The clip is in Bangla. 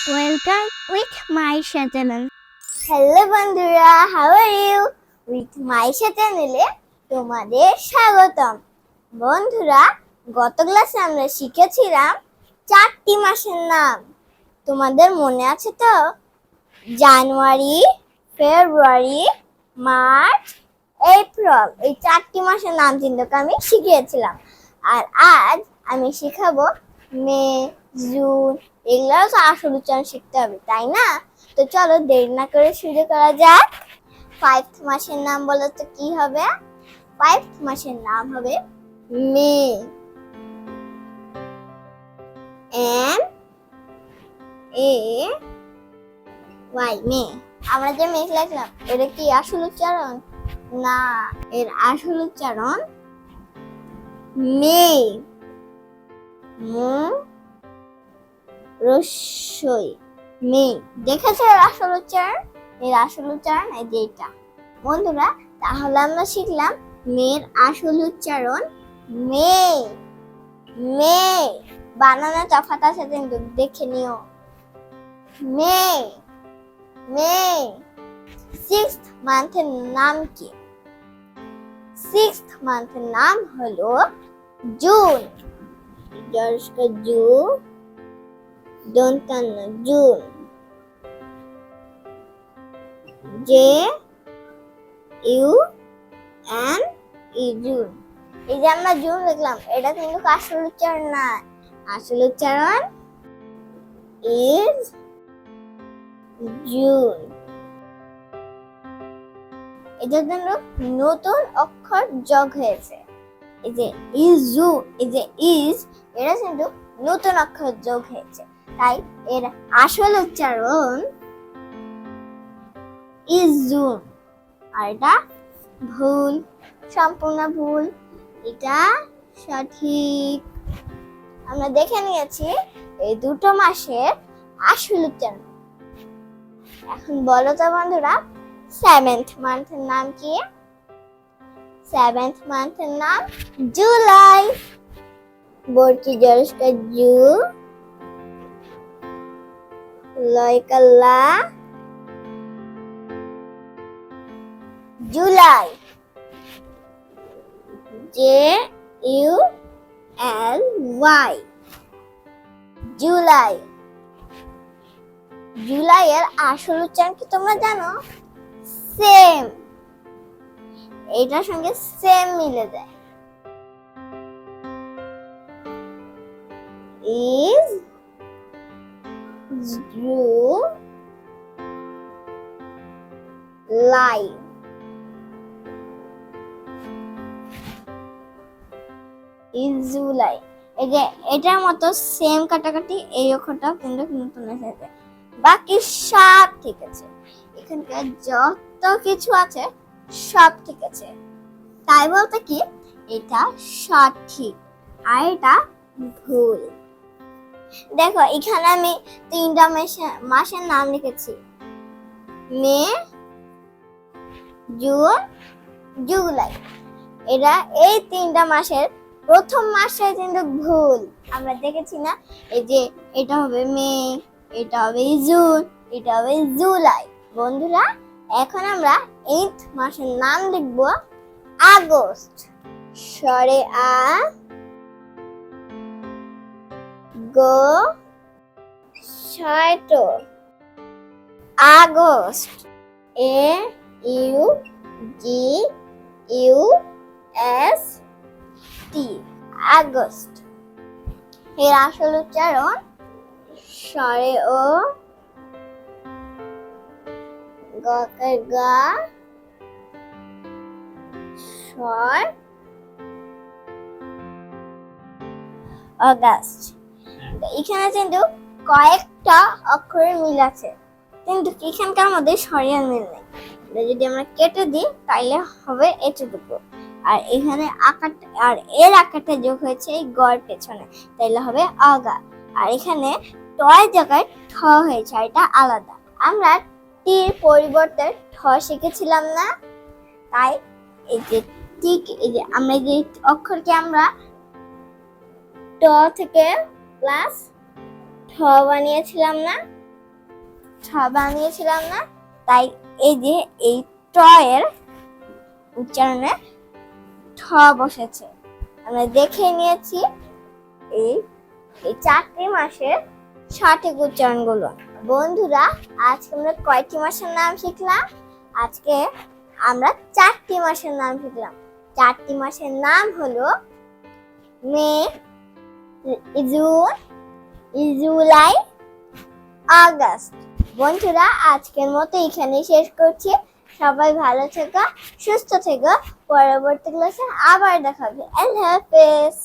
Welcome with my channel. Hello বন্ধুরা, how are you? With Maisha চ্যানেলে তোমাদের স্বাগতম। বন্ধুরা, গত ক্লাসে আমরা শিখেছিলাম 4টি মাসের নাম। তোমাদের মনে আছে তো? জানুয়ারি, ফেব্রুয়ারি, মার্চ, এপ্রিল, এই 4টি মাসের নাম কিন্তু আমি শিখিয়েছিলাম। আর আজ আমি শিখাবো মে, জুন, এগুলোও তো আসল উচ্চারণ শিখতে হবে, তাই না? তো চলো দেরি না করে শুরু করা যাক। 5th মাসের নাম বলো তো কি হবে? 5th মাসের নাম হবে মে। এম এ ওয়াই, মে। আমরা যে মে লিখলাম, এটা কি আসল উচ্চারণ? না, এর আসল উচ্চারণ মে। মু রস্যই মে। দেখেছো এর আসল উচ্চারণ? এর আসল উচ্চারণ এই যে এটা। বন্ধুরা, তাহলে আমরা শিখলাম মের আসল উচ্চারণ মে। মে বানানো তফাৎ আছে কিন্তু দেখে নিও। মে মে। 6th মান্থের নাম কি? 6th মান্থের নাম হলো June. June. J U N E, June. এই যে আমরা জুন লিখলাম, এটা কিন্তু আসল উচ্চারণ না। আসল উচ্চারণ ইজ জুন। এটার জন্য নতুন অক্ষর যোগ হয়েছে। এই যে ইজু, এই যে ইজ, এটা কিন্তু নতুন অক্ষর যোগ হয়েছে, তাই এর আসল উচ্চারণ ইজ জুন। আর এটা ভুল, সম্পূর্ণ ভুল। এটা সঠিক। আমরা দেখে নিয়েছি এই দুটো মাসের আসল উচ্চারণ। এখন বলো তো বন্ধুরা, 7th মান্থের নাম কি? 7th মান্থের নাম জুলাই। বর্কি জরস্কা জু, লয়কাল্লা, July. J U L Y, July. জুলাইয়ের আসল উচ্চারণ কি তোমরা জানো? সেম। এইটার সঙ্গে সেম মিলে যায়। ইজ জুলাই। ইজ জুলাই। এই যে এটার মতো সেম কাটাকাটি, এই অক্ষরটাও কিন্তু নতুন এসেছে। বাকি সব ঠিক আছে, এখানকার যত কিছু আছে সব ঠিক আছে। তাই বলতে কি এটা সঠিক আর এটা ভুল। দেখো এখানে আমি 3টা মাসের নাম লিখেছি, মে, জুন, জুলাই। এরা এই 3টা মাসের প্রথম মাসে কিন্তু ভুল। আমরা দেখেছি না, এই যে এটা হবে মে, এটা হবে জুন, এটা হবে জুলাই। বন্ধুরা, এখন আমরা 8th মাসের নাম লিখব আগস্ট। স্বরে আ, গো, শয়ট, August. A U G U S T, August. এর আসল উচ্চারণ স্বরে ও, গকার গা, স্বর, অগাস্ট। এখানে কিন্তু কয়েকটা অক্ষরের মিল আছে, কিন্তু এখানকার মধ্যে স্বরের মিল নেই। যদি আমরা কেটে দিই তাইলে হবে এতটুকু, আর এখানে আকারটা আর এর আকারটা যোগ হয়েছে এই গড় পেছনে, তাইলে হবে আগা। আর এখানে টয় জায়গায় ঠ হয়েছে, আর এটা আলাদা। আমরা টির পরিবর্তে ঠ শিখেছিলাম না? তাই এই যে ঠিক এই যে আমরা যে অক্ষরকে আমরা ট থেকে প্লাস ঠ বানিয়েছিলাম না, ঠ বানিয়েছিলাম না, তাই এই যে এই ট এর উচ্চারণে ঠ বসেছে। আমরা দেখে নিয়েছি এই এই 4টি মাসের সঠিক উচ্চারণগুলো। বন্ধুরা, আজকে আমরা কয়টি মাসের নাম শিখলাম? আজকে আমরা 4টি মাসের নাম শিখলাম। 4টি মাসের নাম হলো মে, জুন, জুলাই, আগস্ট। বন্ধুরা, আজকের মতো এখানেই শেষ করছি। সবাই ভালো থেকো, সুস্থ থেকো। পরবর্তী ক্লাসে আবার দেখা হবে। আল্লাহ হাফেজ।